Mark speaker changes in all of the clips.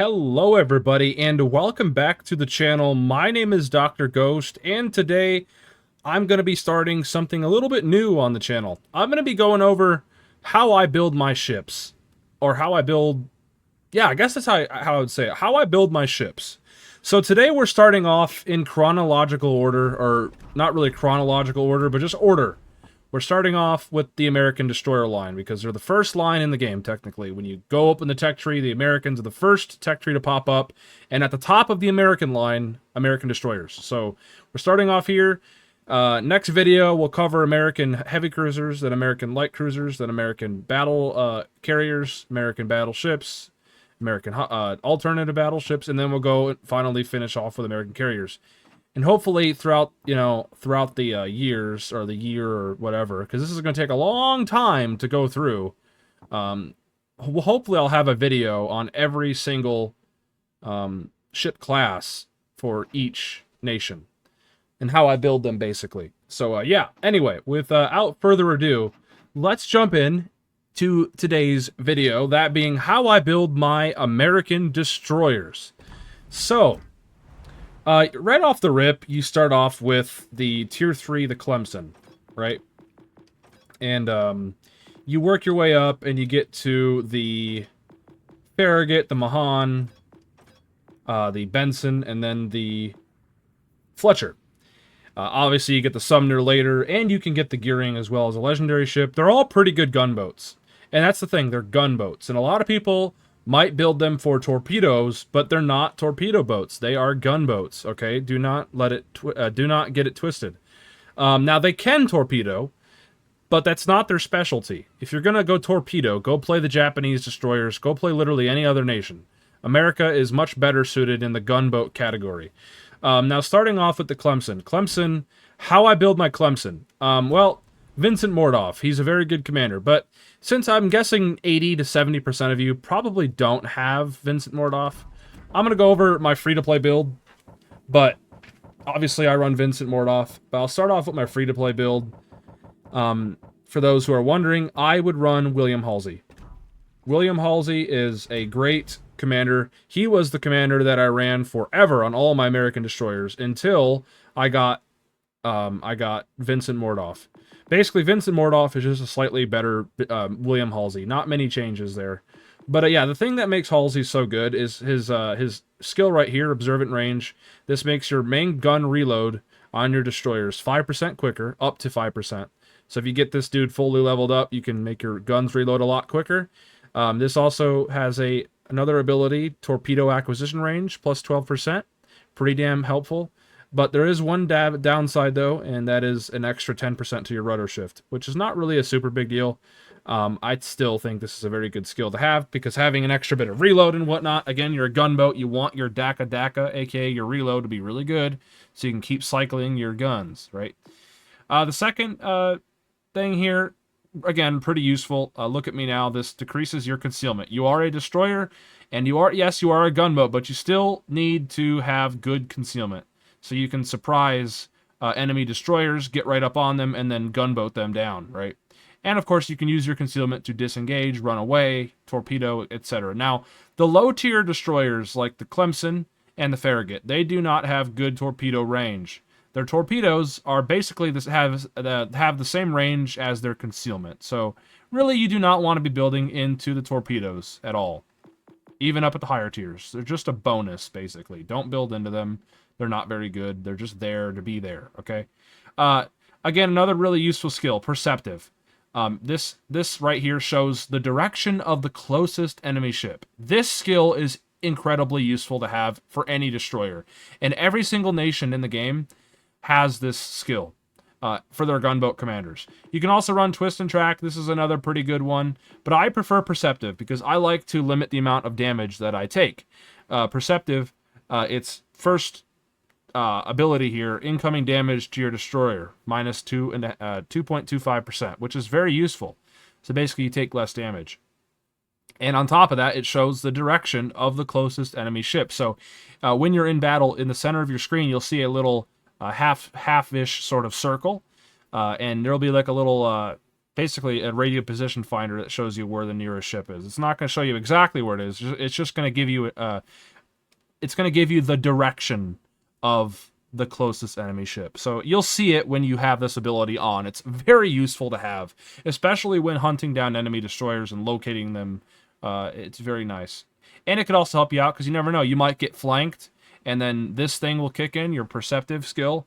Speaker 1: Hello everybody and welcome back to the channel. My name is Dr. Ghost and today I'm going to be starting something a little bit new on the channel. I'm going to be going over how I build my ships. Or how I build... Yeah, I guess that's how I would say it. How I build my ships. So today we're starting off in chronological order, or not really chronological order, but just order. We're starting off with the American destroyer line, because they're the first line in the game, technically. When you go up in the tech tree, the Americans are the first tech tree to pop up, and at the top of the American line, American destroyers. So we're starting off here. Next video, we'll cover American heavy cruisers, then American light cruisers, then American battle carriers, American battleships, American alternative battleships, and then we'll go and finally finish off with American carriers. And hopefully throughout the years, or the year, or whatever, because this is going to take a long time to go through, hopefully I'll have a video on every single ship class for each nation and how I build them, basically. So yeah, anyway, without further ado, let's jump in to today's video, that being how I build my American destroyers. So right off the rip, you start off with the Tier 3, the Clemson, right? And you work your way up, and you get to the Farragut, the Mahan, the Benson, and then the Fletcher. Obviously, you get the Sumner later, and you can get the Gearing as well as a legendary ship. They're all pretty good gunboats. And that's the thing, they're gunboats. And a lot of people might build them for torpedoes, but they're not torpedo boats. They are gunboats, okay? Do not get it twisted. Now, they can torpedo, but that's not their specialty. If you're going to go torpedo, go play the Japanese destroyers. Go play literally any other nation. America is much better suited in the gunboat category. Now, starting off with the Clemson. Clemson, how I build my Clemson. Well, Vincent Mordoff, he's a very good commander, but since I'm guessing 80 to 70% of you probably don't have Vincent Mordoff, I'm going to go over my free-to-play build, but obviously I run Vincent Mordoff, but I'll start off with my free-to-play build. For those who are wondering, I would run William Halsey. William Halsey is a great commander. He was the commander that I ran forever on all my American destroyers until I got Vincent Mordoff. Basically, Vincent Mordoff is just a slightly better William Halsey. Not many changes there. But yeah, the thing that makes Halsey so good is his skill right here, Observant Range. This makes your main gun reload on your destroyers 5% quicker, up to 5%. So if you get this dude fully leveled up, you can make your guns reload a lot quicker. This also has another ability, Torpedo Acquisition Range, plus 12%. Pretty damn helpful. But there is one downside, though, and that is an extra 10% to your rudder shift, which is not really a super big deal. I still think this is a very good skill to have, because having an extra bit of reload and whatnot, again, you're a gunboat, you want your DACA, aka your reload, to be really good, so you can keep cycling your guns, right? The second thing here, again, pretty useful. Look at me now. This decreases your concealment. You are a destroyer, and yes, you are a gunboat, but you still need to have good concealment. So you can surprise enemy destroyers, get right up on them, and then gunboat them down, right? And of course, you can use your concealment to disengage, run away, torpedo, etc. Now, the low-tier destroyers, like the Clemson and the Farragut, they do not have good torpedo range. Their torpedoes are basically have the same range as their concealment. So really, you do not want to be building into the torpedoes at all, even up at the higher tiers. They're just a bonus, basically. Don't build into them. They're not very good. They're just there to be there, okay? Again, another really useful skill, Perceptive. This right here shows the direction of the closest enemy ship. This skill is incredibly useful to have for any destroyer. And every single nation in the game has this skill for their gunboat commanders. You can also run Twist and Track. This is another pretty good one. But I prefer Perceptive because I like to limit the amount of damage that I take. Perceptive, its first ability here, incoming damage to your destroyer, minus 2.25%, which is very useful. So basically, you take less damage. And on top of that, it shows the direction of the closest enemy ship. So when you're in battle, in the center of your screen, you'll see a little half-ish sort of circle. And there'll be like a little basically a radio position finder that shows you where the nearest ship is. It's not going to show you exactly where it is. It's just going to give you it's going to give you the direction of the closest enemy ship. So you'll see it when you have this ability on. It's very useful to have, especially when hunting down enemy destroyers and locating them. It's very nice. And it could also help you out because you never know. You might get flanked, and then this thing will kick in, your perceptive skill,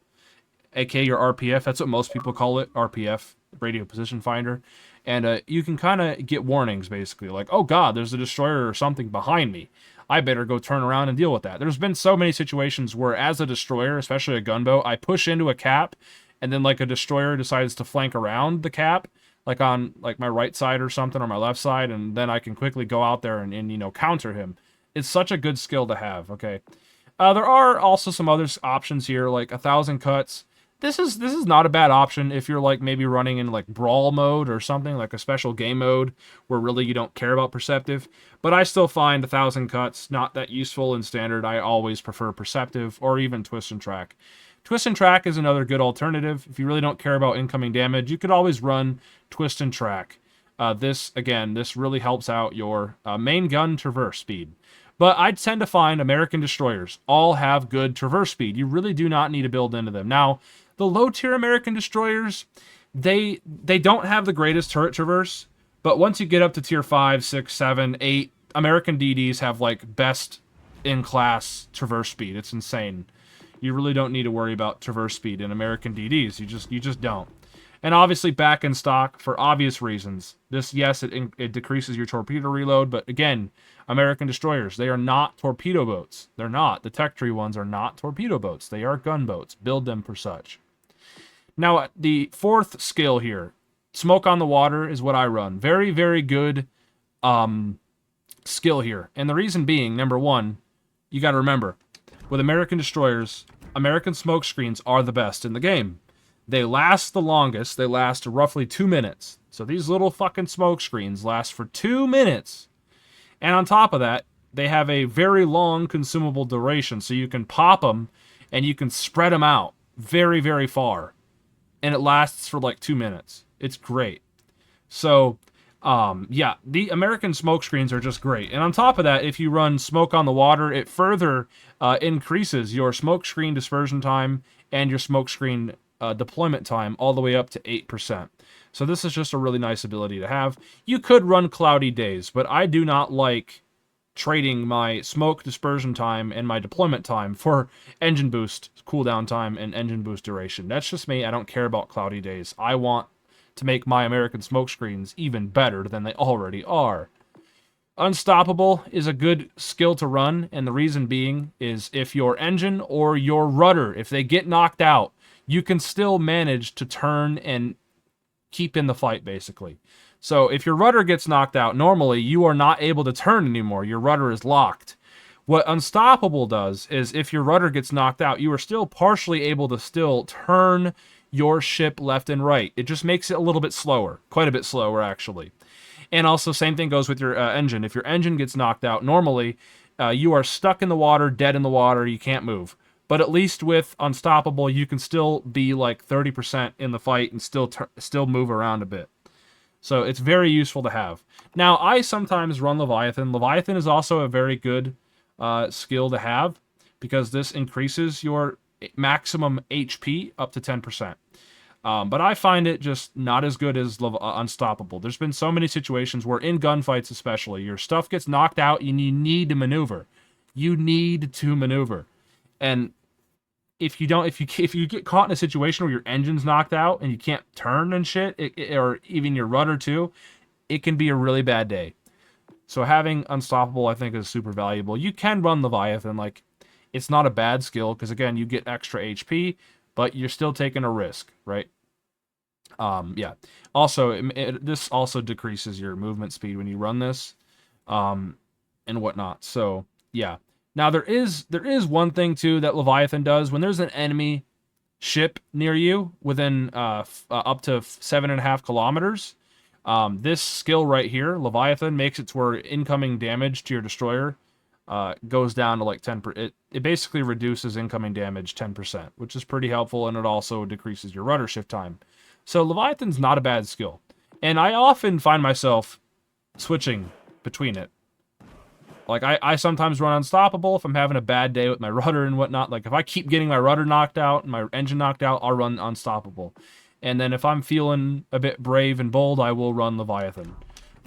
Speaker 1: aka your RPF. That's what most people call it, RPF, radio position finder. And you can kind of get warnings, basically, like, oh god, there's a destroyer or something behind me. I better go turn around and deal with that. There's been so many situations where, as a destroyer, especially a gunboat, I push into a cap, and then like a destroyer decides to flank around the cap, like on like my right side or something, or my left side, and then I can quickly go out there and you know, counter him. It's such a good skill to have. Okay, there are also some other options here, like 1,000 cuts. This is not a bad option if you're like maybe running in like brawl mode or something, like a special game mode where really you don't care about perceptive. But I still find 1,000 cuts not that useful in standard. I always prefer perceptive or even twist and track. Twist and track is another good alternative. If you really don't care about incoming damage, you could always run twist and track. This really helps out your main gun traverse speed. But I tend to find American destroyers all have good traverse speed. You really do not need to build into them. Now, the low-tier American destroyers, they don't have the greatest turret traverse, but once you get up to tier 5, 6, 7, 8, American DDs have, like, best-in-class traverse speed. It's insane. You really don't need to worry about traverse speed in American DDs. You just don't. And obviously back in stock for obvious reasons. This, yes, it decreases your torpedo reload, but again, American destroyers, they are not torpedo boats. They're not. The tech tree ones are not torpedo boats. They are gunboats. Build them for such. Now, the fourth skill here, smoke on the water, is what I run. Very, very good skill here. And the reason being, number one, you got to remember, with American destroyers, American smoke screens are the best in the game. They last the longest. They last roughly 2 minutes. So these little fucking smoke screens last for 2 minutes. And on top of that, they have a very long consumable duration. So you can pop them and you can spread them out very, very far. And it lasts for like 2 minutes. It's great. So, yeah, the American smoke screens are just great. And on top of that, if you run smoke on the water, it further increases your smoke screen dispersion time and your smoke screen deployment time all the way up to 8%. So this is just a really nice ability to have. You could run cloudy days, but I do not like trading my smoke dispersion time and my deployment time for engine boost cooldown time and engine boost duration. That's just me. I don't care about cloudy days. I want to make my American smoke screens even better than they already are. Unstoppable is a good skill to run, and the reason being is if your engine or your rudder, if they get knocked out, you can still manage to turn and keep in the fight, basically. So if your rudder gets knocked out, normally you are not able to turn anymore. Your rudder is locked. What Unstoppable does is if your rudder gets knocked out, you are still partially able to still turn your ship left and right. It just makes it a little bit slower. Quite a bit slower, actually. And also, same thing goes with your engine. If your engine gets knocked out, normally you are stuck in the water, dead in the water, you can't move. But at least with Unstoppable, you can still be like 30% in the fight and still move around a bit. So it's very useful to have. Now, I sometimes run Leviathan. Leviathan is also a very good skill to have because this increases your maximum HP up to 10%. But I find it just not as good as Unstoppable. There's been so many situations where in gunfights especially, your stuff gets knocked out and you need to maneuver. You need to maneuver. And if you get caught in a situation where your engine's knocked out and you can't turn and shit, or even your rudder too, it can be a really bad day. So having Unstoppable, I think, is super valuable. You can run Leviathan, like, it's not a bad skill, because again, you get extra HP, but you're still taking a risk, right? Yeah. Also, this also decreases your movement speed when you run this, and whatnot. So, yeah. Now, there is one thing, too, that Leviathan does. When there's an enemy ship near you, within up to 7.5 kilometers, this skill right here, Leviathan, makes it to where incoming damage to your destroyer goes down to like 10%. It basically reduces incoming damage 10%, which is pretty helpful, and it also decreases your rudder shift time. So Leviathan's not a bad skill. And I often find myself switching between it. Like, I sometimes run Unstoppable if I'm having a bad day with my rudder and whatnot. Like, if I keep getting my rudder knocked out and my engine knocked out, I'll run Unstoppable. And then if I'm feeling a bit brave and bold, I will run Leviathan.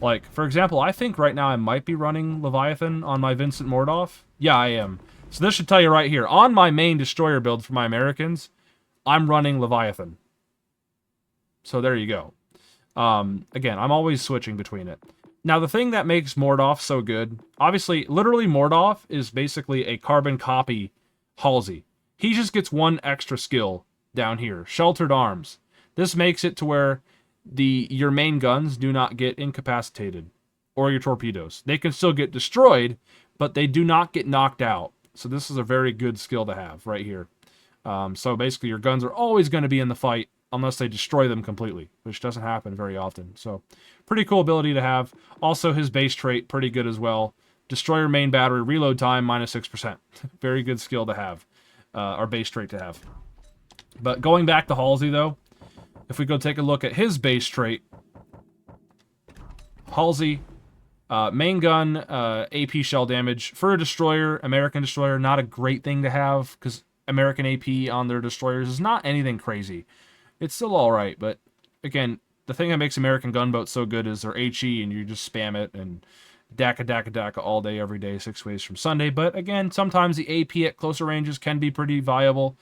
Speaker 1: Like, for example, I think right now I might be running Leviathan on my Vincent Mordoff. Yeah, I am. So this should tell you right here. On my main destroyer build for my Americans, I'm running Leviathan. So there you go. Again, I'm always switching between it. Now, the thing that makes Mordoff so good, obviously, literally Mordoff is basically a carbon copy Halsey. He just gets one extra skill down here, Sheltered Arms. This makes it to where your main guns do not get incapacitated, or your torpedoes. They can still get destroyed, but they do not get knocked out. So this is a very good skill to have right here. So basically, your guns are always going to be in the fight, unless they destroy them completely, which doesn't happen very often. So, pretty cool ability to have. Also, his base trait, pretty good as well. Destroyer main battery, reload time, minus 6%. Very good skill to have, or base trait to have. But going back to Halsey, though, if we go take a look at his base trait, Halsey, main gun, AP shell damage. For a destroyer, American destroyer, not a great thing to have, because American AP on their destroyers is not anything crazy. It's still alright, but again, the thing that makes American gunboats so good is their HE, and you just spam it, and DACA all day, every day, 6 ways from Sunday. But again, sometimes the AP at closer ranges can be pretty viable,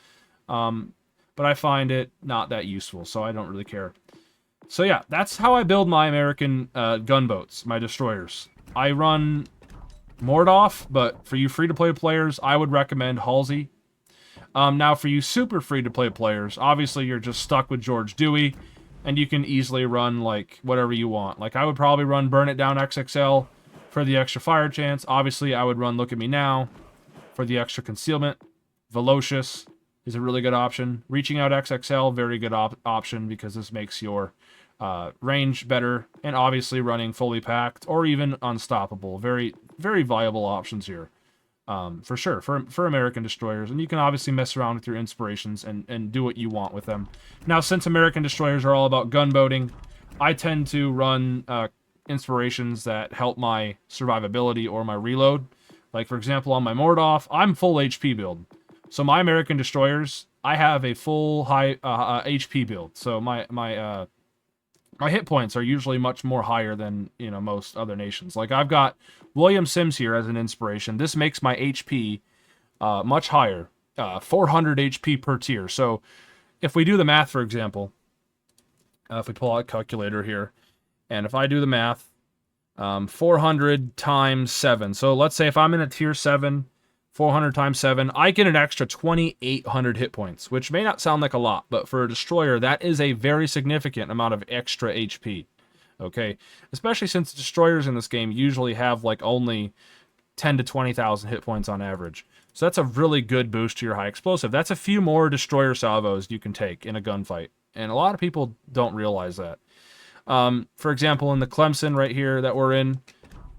Speaker 1: but I find it not that useful, so I don't really care. So yeah, that's how I build my American gunboats, my destroyers. I run Mordoff, but for you free-to-play players, I would recommend Halsey. Now, for you super free-to-play players, obviously you're just stuck with George Dewey, and you can easily run, like, whatever you want. Like, I would probably run Burn It Down XXL for the extra fire chance. Obviously, I would run Look at Me Now for the extra concealment. Velocious is a really good option. Reaching Out XXL, very good option, because this makes your range better. And obviously running Fully Packed, or even Unstoppable. Very, very viable options here. For sure, for American destroyers. And you can obviously mess around with your inspirations and do what you want with them. Now, since American destroyers are all about gunboating, I tend to run inspirations that help my survivability or my reload. Like, for example, on my Mordoff, I'm full HP build. So my American destroyers, I have a full high HP build. So my hit points are usually much more higher than, you know, most other nations. Like, I've got William Sims here as an inspiration. This makes my HP much higher, 400 HP per tier. So if we do the math, for example, if we pull out a calculator here, and if I do the math, 400 times 7. So let's say if I'm in a tier 7, 400 times 7, I get an extra 2,800 hit points, which may not sound like a lot, but for a destroyer, that is a very significant amount of extra HP. Okay? Especially since destroyers in this game usually have, like, only 10 to 20,000 hit points on average. So that's a really good boost to your high explosive. That's a few more destroyer salvos you can take in a gunfight. And a lot of people don't realize that. For example, in the Clemson right here that we're in,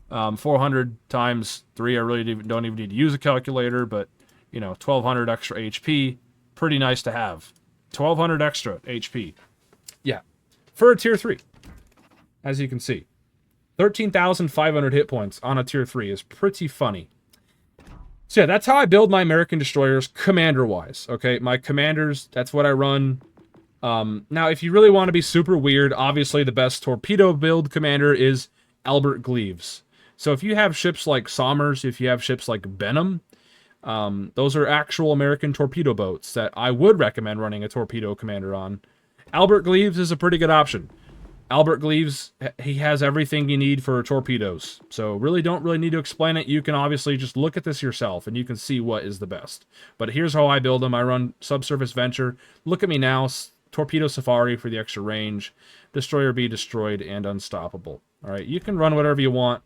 Speaker 1: 400 times 3, I really don't even need to use a calculator, but, you know, 1,200 extra HP, pretty nice to have. 1,200 extra HP. Yeah. For a tier 3, as you can see. 13,500 hit points on a tier 3 is pretty funny. So yeah, that's how I build my American destroyers commander-wise, okay? My commanders, that's what I run. Now, if you really want to be super weird, obviously the best torpedo build commander is Albert Gleaves. So if you have ships like Sommers, if you have ships like Benham, those are actual American torpedo boats that I would recommend running a torpedo commander on. Albert Gleaves is a pretty good option. Albert Gleaves, he has everything you need for torpedoes. So really don't need to explain it. You can obviously just look at this yourself and you can see what is the best. But here's how I build them. I run Subsurface Venture. Look at Me Now. Torpedo Safari for the extra range. Destroyer Be Destroyed and Unstoppable. Alright, you can run whatever you want.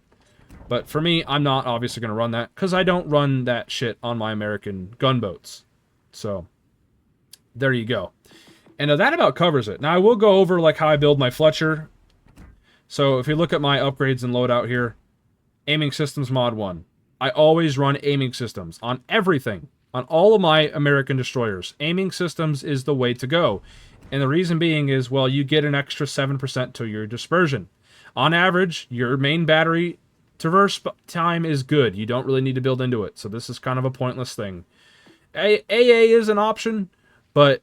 Speaker 1: But for me, I'm not obviously going to run that, because I don't run that shit on my American gunboats. So, there you go. And that about covers it. Now, I will go over like how I build my Fletcher. So, if you look at my upgrades and loadout here, Aiming Systems Mod 1. I always run aiming systems on everything. On all of my American destroyers. Aiming systems is the way to go. And the reason being is, well, you get an extra 7% to your dispersion. On average, your main battery traverse time is good. You don't really need to build into it. So this is kind of a pointless thing. AA is an option, but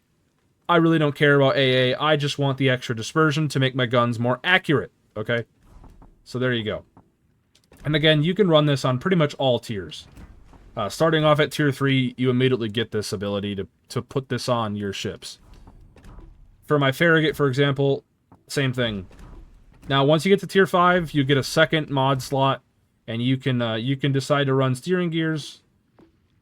Speaker 1: I really don't care about AA. I just want the extra dispersion to make my guns more accurate, okay? So there you go. And again, you can run this on pretty much all tiers. Starting off at tier 3, you immediately get this ability to put this on your ships. For my Farragut, for example, same thing. Now, once you get to tier 5, you get a second mod slot, and you can decide to run steering gears,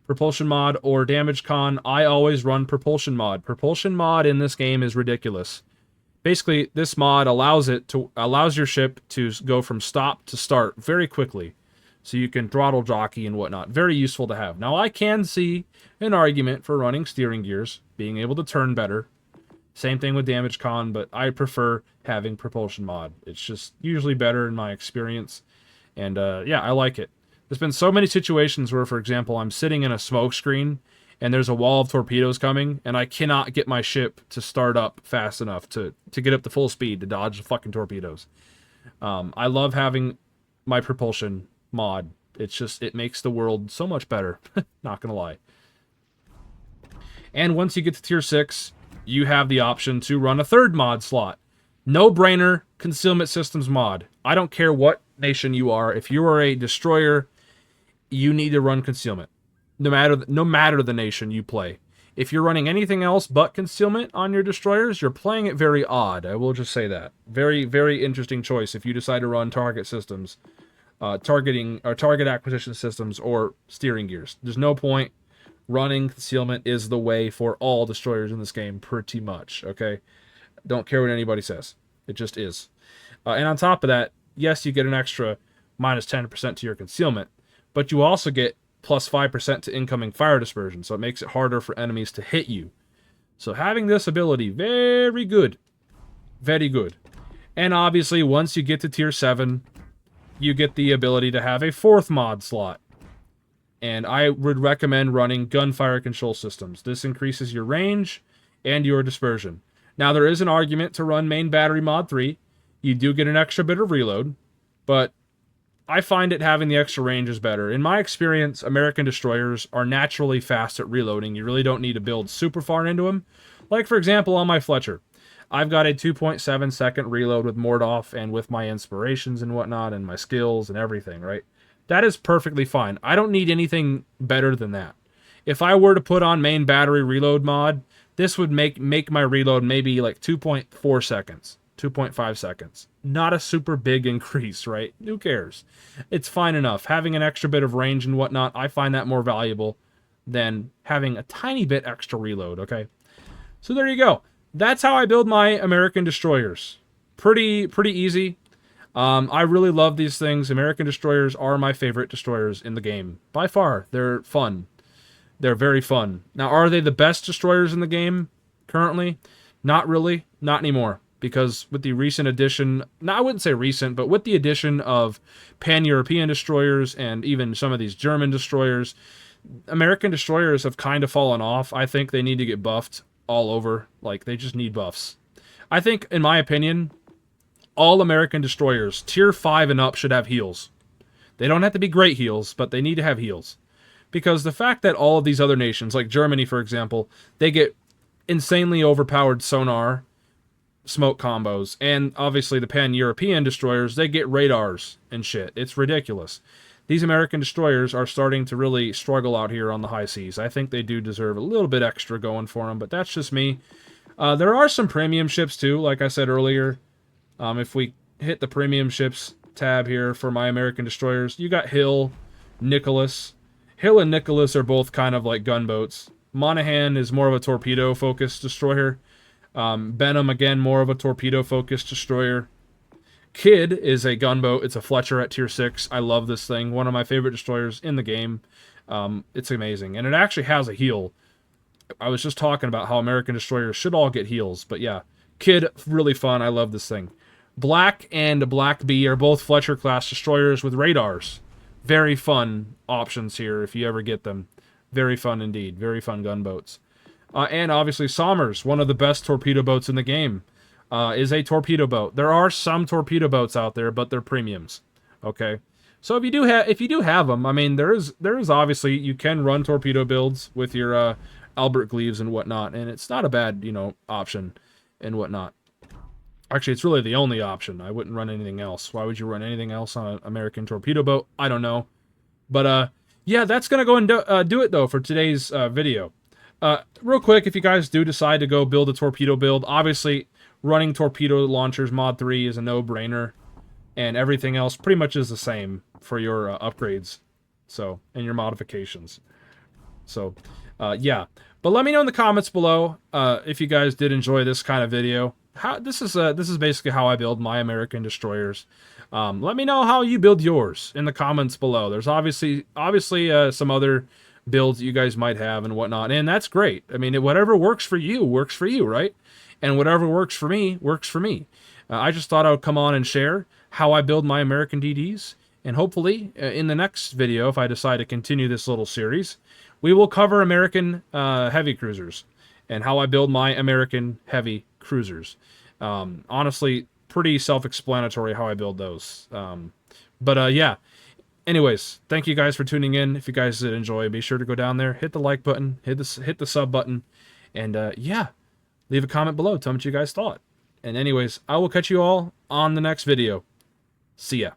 Speaker 1: propulsion mod, or damage con. I always run propulsion mod. Propulsion mod in this game is ridiculous. Basically, this mod allows your ship to go from stop to start very quickly, so you can throttle jockey and whatnot. Very useful to have. Now, I can see an argument for running steering gears, being able to turn better. Same thing with damage con, but I prefer having propulsion mod. It's just usually better in my experience, and yeah, I like it. There's been so many situations where, for example, I'm sitting in a smoke screen and there's a wall of torpedoes coming, and I cannot get my ship to start up fast enough to get up to full speed to dodge the fucking torpedoes. I love having my propulsion mod. It makes the world so much better. Not gonna lie. And once you get to tier 6, you have the option to run a third mod slot. No-brainer, concealment systems mod. I don't care what nation you are. If you are a destroyer, you need to run concealment. No matter the nation you play. If you're running anything else but concealment on your destroyers, you're playing it very odd. I will just say that. Very, very interesting choice if you decide to run target systems, target acquisition systems, or steering gears. There's no point. Running concealment is the way for all destroyers in this game, pretty much, okay? Don't care what anybody says. It just is. And on top of that, yes, you get an extra minus 10% to your concealment, but you also get plus 5% to incoming fire dispersion, so it makes it harder for enemies to hit you. So having this ability, very good. Very good. And obviously, once you get to tier 7, you get the ability to have a 4th mod slot. And I would recommend running gunfire control systems. This increases your range and your dispersion. Now, there is an argument to run main battery mod 3. You do get an extra bit of reload, but I find it having the extra range is better. In my experience, American destroyers are naturally fast at reloading. You really don't need to build super far into them. Like, for example, on my Fletcher, I've got a 2.7 second reload with Mordoff and with my inspirations and whatnot and my skills and everything, right? That is perfectly fine. I don't need anything better than that. If I were to put on main battery reload mod, this would make my reload maybe like 2.4 seconds, 2.5 seconds. Not a super big increase, right? Who cares? It's fine enough. Having an extra bit of range and whatnot, I find that more valuable than having a tiny bit extra reload, okay? So there you go. That's how I build my American destroyers. Pretty easy. I really love these things. American destroyers are my favorite destroyers in the game. By far. They're fun. They're very fun. Now, are they the best destroyers in the game currently? Not really. Not anymore. Because with the recent addition, I wouldn't say recent, but with the addition of pan-European destroyers and even some of these German destroyers, American destroyers have kind of fallen off. I think they need to get buffed all over. Like, they just need buffs. I think, in my opinion, all American destroyers, tier 5 and up, should have heals. They don't have to be great heals, but they need to have heals. Because the fact that all of these other nations, like Germany, for example, they get insanely overpowered sonar, smoke combos, and obviously the pan-European destroyers, they get radars and shit. It's ridiculous. These American destroyers are starting to really struggle out here on the high seas. I think they do deserve a little bit extra going for them, but that's just me. There are some premium ships too, like I said earlier. If we hit the premium ships tab here for my American destroyers, you got Hill, Nicholas. Hill and Nicholas are both kind of like gunboats. Monahan is more of a torpedo-focused destroyer. Benham, again, more of a torpedo-focused destroyer. Kidd is a gunboat. It's a Fletcher at tier 6. I love this thing. One of my favorite destroyers in the game. It's amazing. And it actually has a heal. I was just talking about how American destroyers should all get heals. But yeah, Kidd, really fun. I love this thing. Black and Black Bee are both Fletcher-class destroyers with radars. Very fun options here if you ever get them. Very fun indeed. Very fun gunboats. And obviously Somers, one of the best torpedo boats in the game, is a torpedo boat. There are some torpedo boats out there, but they're premiums. Okay, so if you do have them, I mean, there is obviously, you can run torpedo builds with your Albert Gleaves and whatnot, and it's not a bad, option and whatnot. Actually, it's really the only option. I wouldn't run anything else. Why would you run anything else on an American torpedo boat? I don't know. But yeah, that's gonna go and do it though for today's video. Real quick, if you guys do decide to go build a torpedo build, obviously running torpedo launchers mod 3 is a no-brainer, and everything else pretty much is the same for your upgrades, so, and your modifications. So, yeah. But let me know in the comments below if you guys did enjoy this kind of video. This is basically how I build my American destroyers. Let me know how you build yours in the comments below. There's obviously some other builds that you guys might have and whatnot, and that's great. I mean, whatever works for you, right? And whatever works for me, works for me. I just thought I would come on and share how I build my American DDs, and hopefully in the next video, if I decide to continue this little series, we will cover American heavy cruisers and how I build my American heavy cruisers. Honestly, pretty self-explanatory how I build those. Yeah. Anyways, thank you guys for tuning in. If you guys did enjoy, be sure to go down there, hit the like button, hit the sub button, and yeah, leave a comment below. Tell me what you guys thought. And anyways, I will catch you all on the next video. See ya.